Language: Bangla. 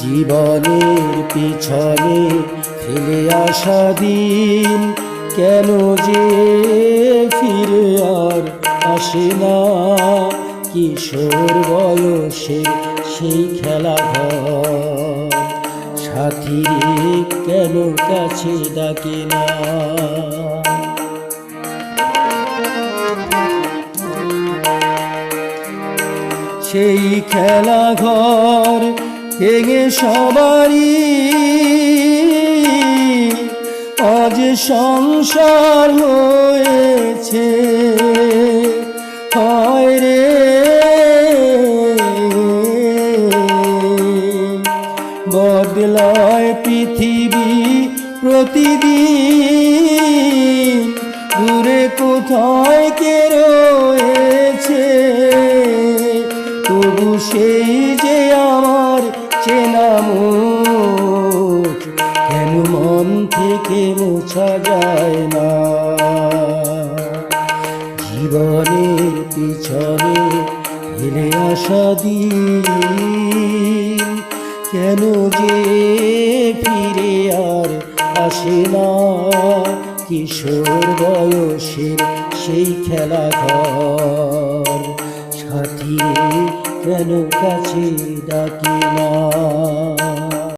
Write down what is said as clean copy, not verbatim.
জীবনের পিছনে ফেলে আসা দিন কেন যে ফিরে আর আসে না। কিশোর বয়সের সেই খেলাঘর সাথী কেন কাছে ডাকে না। সেই খেলাঘর ভেঙে সবারই আজ সংসার হয়েছে। হায় রে বদলায় পৃথিবী প্রতিদিন, দূরে কোথায় কে রয়েছে তবু সেই যে আমার চেনা মুখ কেন মন থেকে মোছা যায় না। জীবনের পিছনে ফেলে আসা দিন কেন যে ফিরে আর আসে না। কিশোর বয়সের সেই খেলাঘর সাথী কেন কাছে ডাকে না।